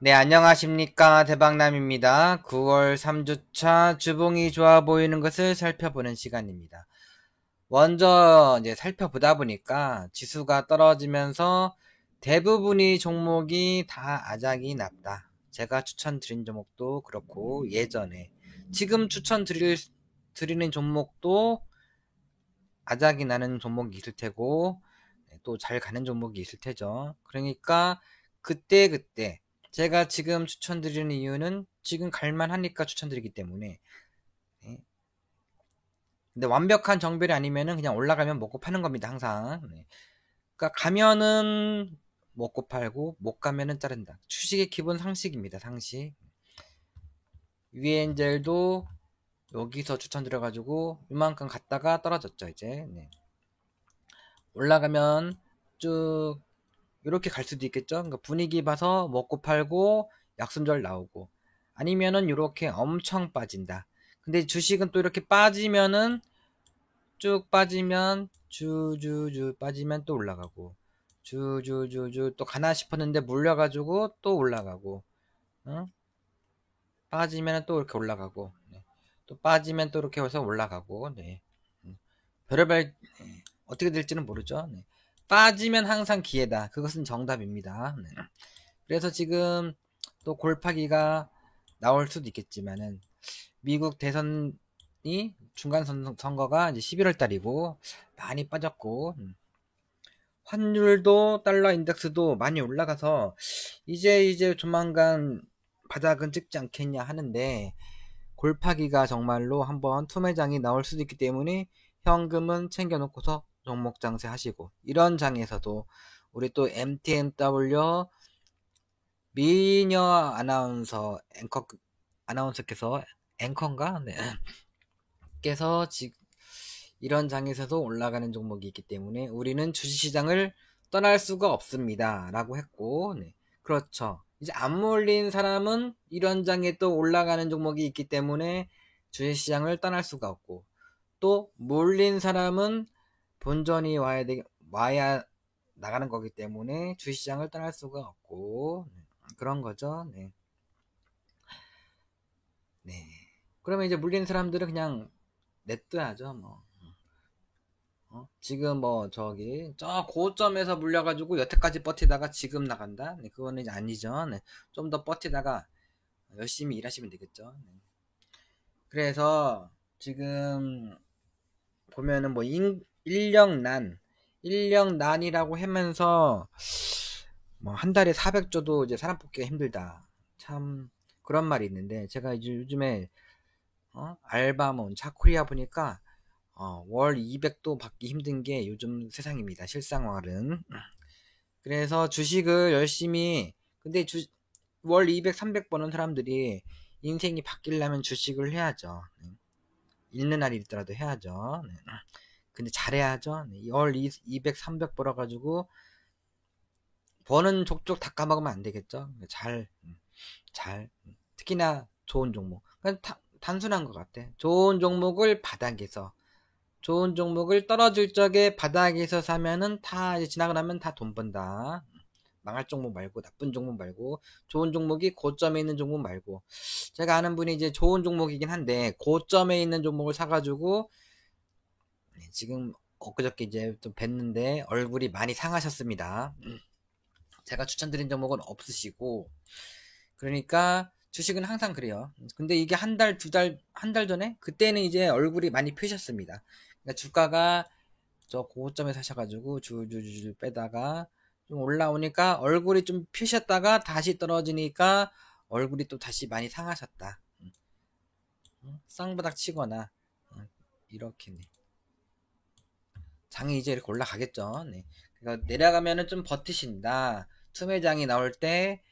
네, 안녕하십니까. 대박남입니다. 9월 3주차 주봉이 좋아 보이는 것을 살펴보는 시간입니다. 먼저 이제 살펴보다 보니까 지수가 떨어지면서 대부분의 종목이 다 아작이 났다. 제가 추천드린 종목도 그렇고 예전에 지금 드리는 종목도 아작이 나는 종목이 있을 테고 또 잘 가는 종목이 있을 테죠. 그러니까 그때그때 제가 지금 추천드리는 이유는 지금 갈만하니까 추천드리기 때문에. 네. 근데 완벽한 정별이 아니면은 그냥 올라가면 먹고 파는 겁니다, 항상. 네. 그러니까 가면은 먹고 팔고 못 가면은 자른다. 주식의 기본 상식입니다, 상식. 유엔젤도 여기서 추천드려가지고 이만큼 갔다가 떨어졌죠, 이제. 네. 올라가면 쭉 이렇게 갈 수도 있겠죠. 그러니까 분위기 봐서 먹고 팔고 약순절 나오고, 아니면은 이렇게 엄청 빠진다. 근데 주식은 또 이렇게 빠지면은 쭉 빠지면 주주주 빠지면 또 올라가고, 주주주주 또 가나 싶었는데 물려가지고 또 올라가고, 응? 빠지면 또 이렇게 올라가고, 네. 또 빠지면 또 이렇게 해서 올라가고, 네. 별의별 어떻게 될지는 모르죠. 네. 빠지면 항상 기회다. 그것은 정답입니다. 네. 그래서 지금 또 골파기가 나올 수도 있겠지만은 미국 대선이 중간 선거가 이제 11월 달이고 많이 빠졌고, 환율도 달러 인덱스도 많이 올라가서 이제 조만간 바닥은 찍지 않겠냐 하는데, 골파기가 정말로 한번 투매장이 나올 수도 있기 때문에 현금은 챙겨놓고서 종목 장세 하시고, 이런 장에서도 우리 또 MTMW 미녀 아나운서께서 앵커인가? 네. 께서 이런 장에서도 올라가는 종목이 있기 때문에 우리는 주식시장을 떠날 수가 없습니다. 라고 했고, 네. 그렇죠. 이제 안 몰린 사람은 이런 장에 또 올라가는 종목이 있기 때문에 주식시장을 떠날 수가 없고, 또 몰린 사람은 본전이 와야 나가는 거기 때문에 주식시장을 떠날 수가 없고, 네. 그런 거죠. 네. 네. 그러면 이제 물린 사람들은 그냥 냅둬야죠, 뭐. 지금 뭐 저기 저 고점에서 물려가지고 여태까지 버티다가 지금 나간다? 네, 그거는 이제 아니죠. 네. 좀 더 버티다가 열심히 일하시면 되겠죠. 네. 그래서 지금 보면은 뭐 인력난이라고 하면서 뭐 한 달에 400조도 이제 사람 뽑기가 힘들다. 참 그런 말이 있는데, 제가 이제 요즘에 알바 뭐 차코리아 보니까 월 200도 받기 힘든 게 요즘 세상입니다. 실상활은. 그래서 주식을 열심히, 근데 월 200, 300 버는 사람들이 인생이 바뀌려면 주식을 해야죠. 있는 날이 있더라도 해야죠. 네. 근데 잘해야죠. 네. 월 200, 300 벌어가지고 버는 족족 다 까먹으면 안 되겠죠. 특히나 좋은 종목. 그냥 단순한 것 같아. 좋은 종목을 떨어질 적에 바닥에서 사면은 다 이제 지나고 나면 다 돈 번다. 망할 종목 말고, 나쁜 종목 말고, 좋은 종목이 고점에 있는 종목 말고. 제가 아는 분이 이제 좋은 종목이긴 한데 고점에 있는 종목을 사가지고 지금 엊그저께 이제 좀 뵀는데 얼굴이 많이 상하셨습니다. 제가 추천드린 종목은 없으시고, 그러니까 주식은 항상 그래요. 근데 이게 한 달 전에 그때는 이제 얼굴이 많이 펴셨습니다. 그러니까 주가가 저 고점에 사셔가지고 줄줄줄 빼다가 좀 올라오니까 얼굴이 좀 피셨다가 다시 떨어지니까 얼굴이 또 다시 많이 상하셨다. 쌍바닥 치거나 이렇게, 네. 장이 이제 이렇게 올라가겠죠. 네. 그러니까 내려가면은 좀 버티신다. 투매장이 나올 때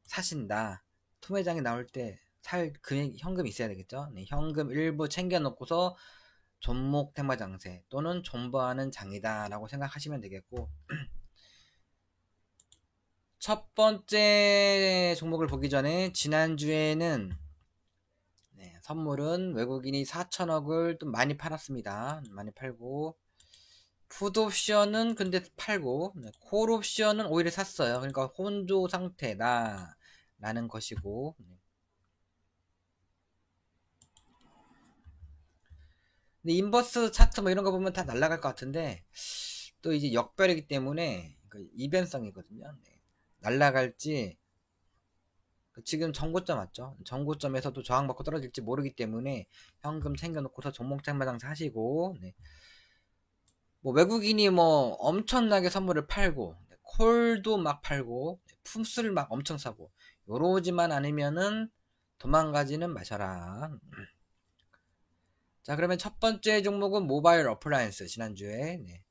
사신다. 투매장이 나올 때 살 현금 있어야 되겠죠. 네. 현금 일부 챙겨놓고서 종목 테마 장세 또는 존버하는 장이다라고 생각하시면 되겠고, 첫 번째 종목을 보기 전에 지난주에는, 네, 선물은 외국인이 4천억을 좀 많이 팔았습니다. 많이 팔고, 풋옵션은 근데 팔고, 네, 콜옵션은 오히려 샀어요. 그러니까 혼조 상태다. 라는 것이고, 근데 인버스 차트 뭐 이런 거 보면 다 날아갈 것 같은데, 또 이제 역별이기 때문에 그 이변성이거든요. 네. 날아갈지, 지금 정고점 맞죠? 정고점에서도 저항받고 떨어질지 모르기 때문에 현금 챙겨놓고서 종목장마당 사시고, 네. 뭐 외국인이 뭐 엄청나게 선물을 팔고, 네. 콜도 막 팔고, 네. 품수를 막 엄청 사고, 요러지만 않으면은 도망가지는 마셔라. 자, 그러면 첫 번째 종목은 모바일 어플라이언스. 지난주에 네.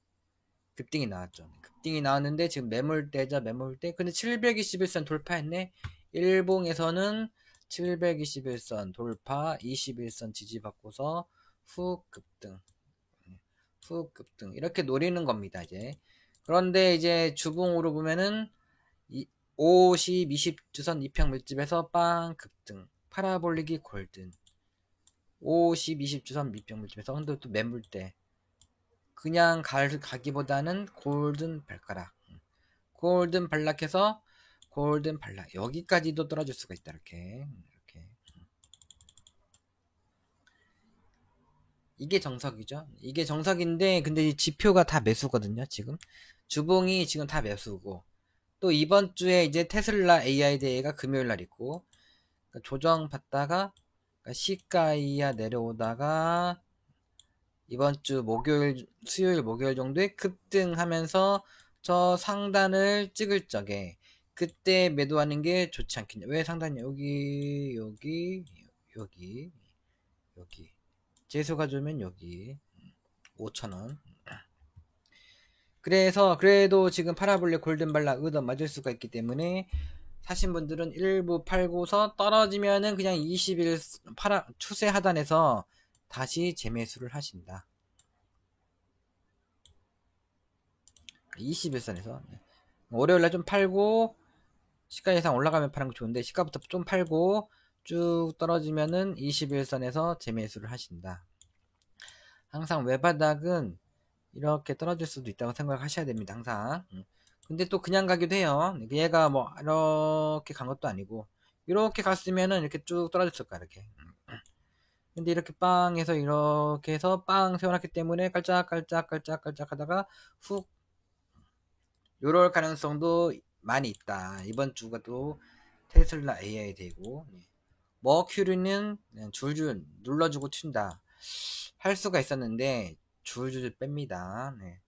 급등이 나왔죠. 급등이 나왔는데 지금 매물대죠, 매물대. 근데 721선 돌파했네. 일봉에서는 721선 돌파, 21선 지지받고서 훅 급등, 훅 급등 이렇게 노리는 겁니다. 이제 그런데 이제 주봉으로 보면은 50, 20주선 2평 밀집에서 빵 급등, 파라볼릭이 골든, 50, 20주선 밑병 밀집에서 근데 또 매물대 그냥 가기보다는 골든 발가락, 골든 발락해서 골든 발락 여기까지도 떨어질 수가 있다. 이렇게 이게 정석이죠. 이게 정석인데 근데 이 지표가 다 매수거든요. 지금 주봉이 지금 다 매수고 또 이번 주에 이제 테슬라 AI 대회가 금요일 날 있고 그러니까 조정 받다가 그러니까 시가 이하 내려오다가 이번 주 목요일, 수요일, 목요일 정도에 급등하면서 저 상단을 찍을 적에 그때 매도하는 게 좋지 않겠냐. 왜 상단이 여기, 여기. 재수가 주면 여기 5,000원. 그래서 그래도 지금 파라볼레 골든발라 얻어 맞을 수가 있기 때문에 사신 분들은 일부 팔고서 떨어지면은 그냥 20일 추세 하단에서 다시 재매수를 하신다. 21선에서 월요일날 좀 팔고 시가 예상 올라가면 파는 거 좋은데 시가부터 좀 팔고 쭉 떨어지면은 21선에서 재매수를 하신다. 항상 외바닥은 이렇게 떨어질 수도 있다고 생각하셔야 됩니다. 항상. 근데 또 그냥 가기도 해요. 얘가 뭐 이렇게 간 것도 아니고 이렇게 갔으면은 이렇게 쭉 떨어졌을 거야 이렇게. 근데 이렇게 빵 해서 이렇게 해서 빵 세워놨기 때문에 깔짝깔짝 하다가 훅 요럴 가능성도 많이 있다. 이번 주가 또 테슬라 AI 되고 머큐리는 그냥 줄줄 눌러주고 튄다. 할 수가 있었는데 줄줄 뺍니다. 네.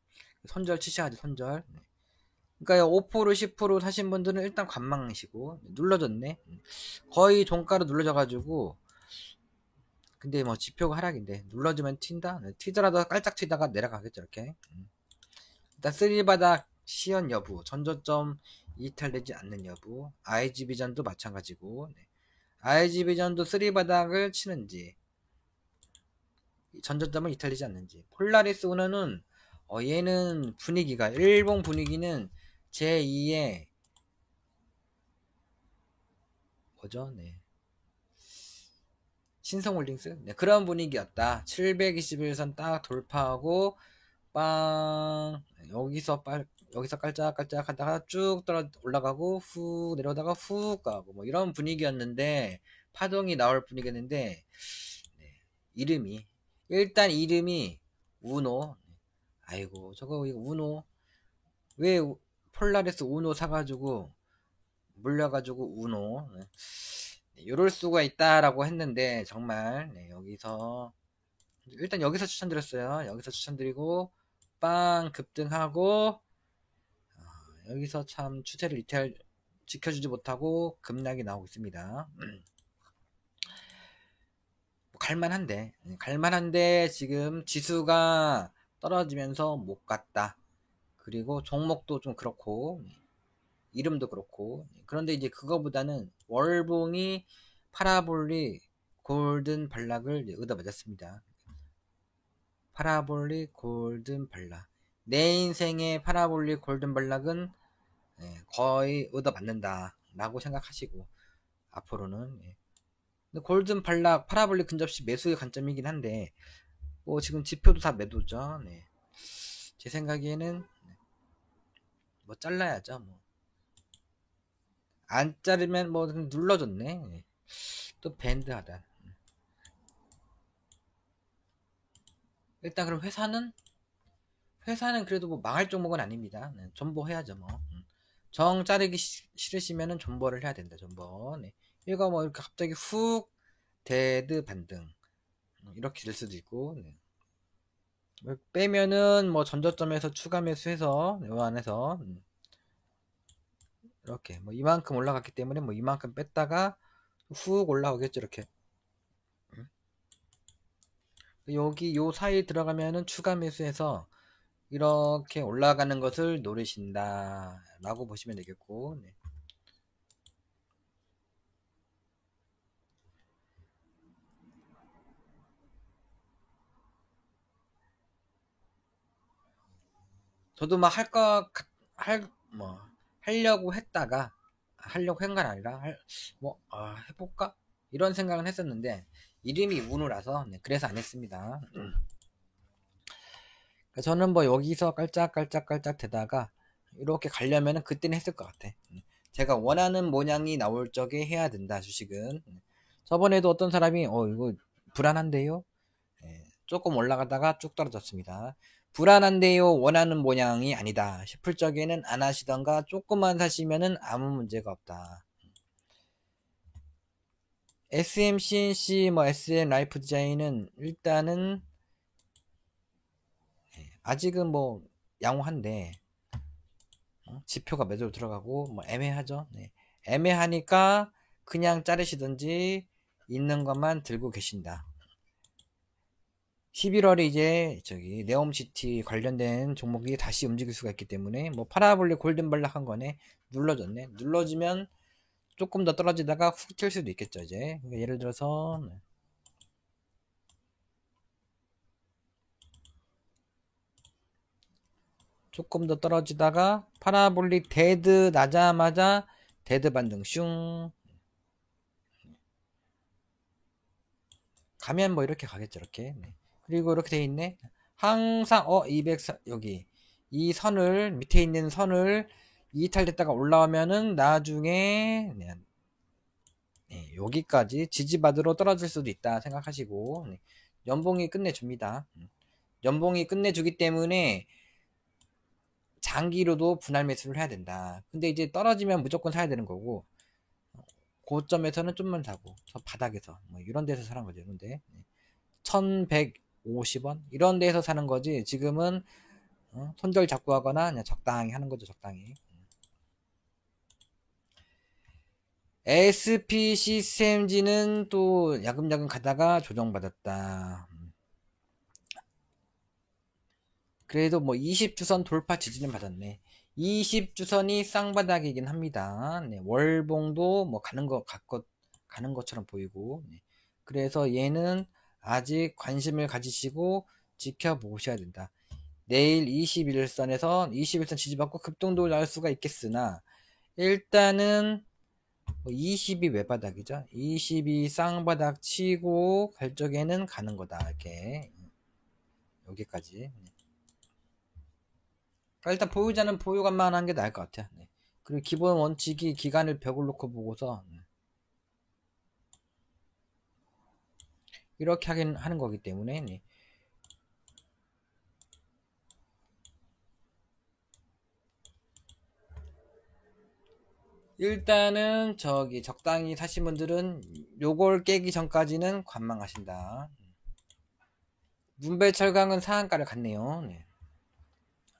손절 치셔야지 손절. 네. 그러니까 5% 10% 사신 분들은 일단 관망이시고 눌러줬네. 거의 종가로 눌러져가지고 근데 뭐 지표가 하락인데 눌러주면 튄다. 네. 튀더라도 깔짝 튀다가 내려가겠죠 이렇게. 일단 쓰리바닥 시연 여부, 전저점 이탈되지 않는 여부, IG비전도 마찬가지고 네. IG비전도 쓰리바닥을 치는지 전저점은 이탈되지 않는지. 폴라리스 오너는 얘는 분위기가 일본 분위기는 제2의 뭐죠? 네. 신성홀딩스? 네, 그런 분위기였다. 721선 딱 돌파하고 빵 여기서 깔짝깔짝 하다가 쭉 올라가고 후 내려오다가 후 가고 뭐 이런 분위기였는데 파동이 나올 분위기였는데 네, 이름이 우노. 아이고 저거 우노 왜 폴라리스 우노 사가지고 물려가지고 우노 네. 이럴 수가 있다라고 했는데 정말 네, 일단 여기서 추천드렸어요. 여기서 추천드리고 빵 급등하고 여기서 참 추세를 지켜주지 못하고 급락이 나오고 있습니다. 갈만한데 지금 지수가 떨어지면서 못 갔다. 그리고 종목도 좀 그렇고 이름도 그렇고 그런데 이제 그거보다는 월봉이 파라볼릭 골든 발락을 얻어맞았습니다. 파라볼릭 골든 발락 내 인생의 파라볼릭 골든 발락은 거의 얻어맞는다 라고 생각하시고 앞으로는 근데 골든 발락 파라볼릭 근접시 매수의 관점이긴 한데 뭐 지금 지표도 다 매도죠. 네. 제 생각에는 뭐 잘라야죠. 뭐 안 자르면 뭐 눌러줬네. 또 밴드 하단. 일단 그럼 회사는 그래도 뭐 망할 종목은 아닙니다. 네, 존버해야죠 뭐. 정 자르기 싫으시면은 존버를 해야 된다. 존버. 네. 이거 뭐 이렇게 갑자기 훅 데드 반등 이렇게 될 수도 있고. 네. 뭐 빼면은 뭐 전저점에서 추가 매수해서 요 안에서 이렇게 뭐 이만큼 올라갔기 때문에 뭐 이만큼 뺐다가 훅 올라오겠죠 이렇게. 여기 요 사이 들어가면은 추가 매수해서 이렇게 올라가는 것을 노리신다 라고 보시면 되겠고. 네. 저도 막 뭐 하려고 했다가 하려고 한 건 아니라 해볼까 이런 생각은 했었는데 이름이 문우라서 네, 그래서 안 했습니다. 저는 뭐 여기서 깔짝깔짝깔짝 대다가 이렇게 가려면은 그때는 했을 것 같아. 제가 원하는 모양이 나올 적에 해야 된다 주식은. 저번에도 어떤 사람이 이거 불안한데요, 조금 올라가다가 쭉 떨어졌습니다. 불안한데요, 원하는 모양이 아니다 싶을 적에는 안 하시던가 조금만 사시면은 아무 문제가 없다. SMCNC 뭐 SM 라이프 디자인은 일단은 아직은 뭐 양호한데 지표가 매도로 들어가고 뭐 애매하죠. 네. 애매하니까 그냥 자르시든지 있는 것만 들고 계신다. 11월에 이제 저기 네옴시티 관련된 종목이 다시 움직일 수가 있기 때문에 뭐 파라볼릭 골든발락 한 거네. 눌러줬네. 눌러주면 조금 더 떨어지다가 훅 튈 수도 있겠죠 이제. 그러니까 예를 들어서 조금 더 떨어지다가 파라볼릭 데드 나자마자 데드 반등 슝 가면 뭐 이렇게 가겠죠 이렇게. 네. 그리고 이렇게 돼 있네. 항상 204 여기 이 선을 밑에 있는 선을 이탈됐다가 올라오면은 나중에 여기까지 지지받으러 떨어질 수도 있다 생각하시고 연봉이 끝내줍니다. 연봉이 끝내주기 때문에 장기로도 분할 매수를 해야 된다. 근데 이제 떨어지면 무조건 사야 되는 거고 고점에서는 좀만 사고 저 바닥에서 뭐 이런 데서 사는 거죠. 근데 1150원 이런 데서 사는 거지 지금은 손절 잡고 하거나 그냥 적당히 하는 거죠. 적당히. SPCCMG는 또 야금야금 가다가 조정받았다. 그래도 뭐 20주선 돌파 지지는 받았네. 20주선이 쌍바닥이긴 합니다. 네, 월봉도 뭐 가는 것처럼 보이고. 네. 그래서 얘는 아직 관심을 가지시고 지켜보셔야 된다. 내일 21선에서 21선 지지받고 급등도 나올 수가 있겠으나 일단은 20이 외바닥이죠. 20이 쌍바닥 치고 갈 적에는 가는 거다. 이렇게 여기까지. 그러니까 일단 보유자는 보유관만 하는 게 나을 것 같아요. 네. 그리고 기본 원칙이 기간을 벽을 놓고 보고서 이렇게 하는 거기 때문에 네. 일단은 저기 적당히 사신 분들은 요걸 깨기 전까지는 관망하신다. 문배철강은 상한가를 갔네요. 네.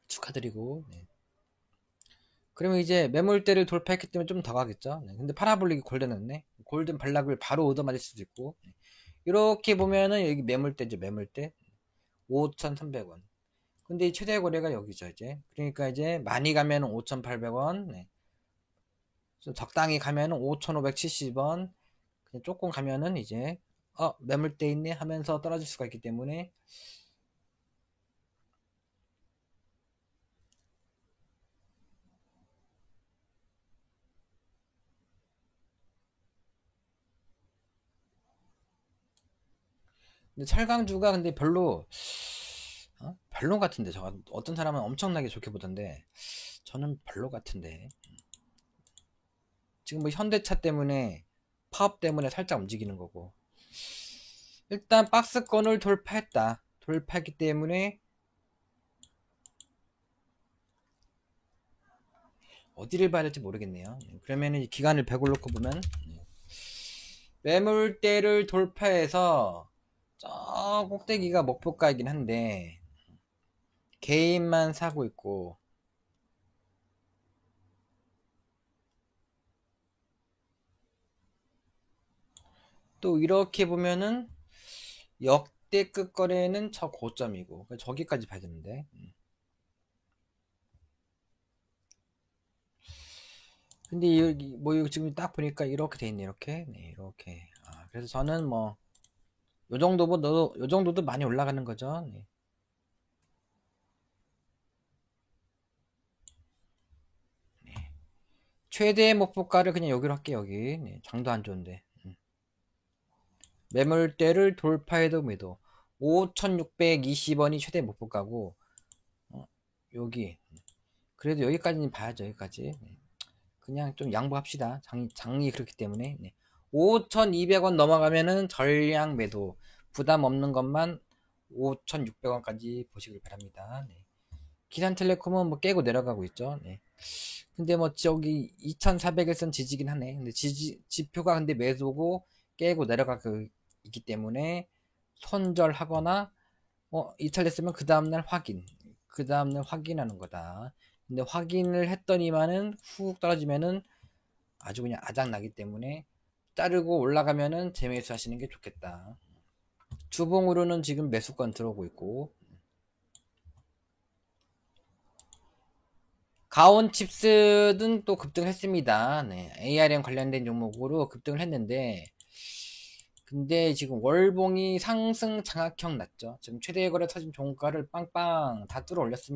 축하드리고. 네. 그러면 이제 매물대를 돌파했기 때문에 좀 더 가겠죠. 네. 근데 파라볼릭이 골드났네. 골든 발락을 바로 얻어맞을 수도 있고. 네. 이렇게 보면은 여기 매물대죠. 매물대 5,300원. 근데 이 최대 거래가 여기죠 이제. 그러니까 이제 많이 가면 5,800원. 네. 적당히 가면 5,570원. 그냥 조금 가면은 이제 매물대 있네 하면서 떨어질 수가 있기 때문에 근데 철강주가 근데 별로 같은데 저 어떤 사람은 엄청나게 좋게 보던데 저는 별로 같은데 지금 뭐 현대차 때문에 파업 때문에 살짝 움직이는 거고. 일단 박스권을 돌파했다. 돌파했기 때문에 어디를 봐야 될지 모르겠네요. 그러면은 기간을 100을 놓고 보면 매물대를 돌파해서 저 꼭대기가 목표가이긴 한데 개인만 사고 있고, 또 이렇게 보면은 역대급 거래는 저 고점이고 저기까지 봐야 되는데, 근데 여기 뭐 이거 지금 딱 보니까 이렇게 돼 있네. 이렇게 네, 이렇게. 그래서 저는 뭐 요 정도 요 정도도 많이 올라가는 거죠. 네. 최대 목표가를 그냥 여기로 할게요. 여기. 네, 장도 안 좋은데. 매물대를 돌파해도 매도. 5,620원이 최대 목표가고, 여기. 그래도 여기까지는 봐야죠. 여기까지. 네. 그냥 좀 양보합시다. 장이 그렇기 때문에. 네. 5,200원 넘어가면은 전량 매도. 부담 없는 것만 5,600원까지 보시길 바랍니다. 네. 기산텔레콤은 뭐 깨고 내려가고 있죠. 네. 근데 뭐 저기 2400일선 지지긴 하네. 근데 지표가 근데 매도고 깨고 내려가고 있기 때문에 손절하거나 이탈했으면 그 다음날 확인. 그 다음날 확인하는 거다. 근데 확인을 했더니만은 훅 떨어지면은 아주 그냥 아작 나기 때문에 자르고 올라가면은 재매수 하시는 게 좋겠다. 주봉으로는 지금 매수권 들어오고 있고, 가온칩스는 또 급등을 했습니다. 네, ARM 관련된 종목으로 급등을 했는데, 근데 지금 월봉이 상승 장악형 났죠. 지금 최대 거래 터진 종가를 빵빵 다 뚫어 올렸습니다.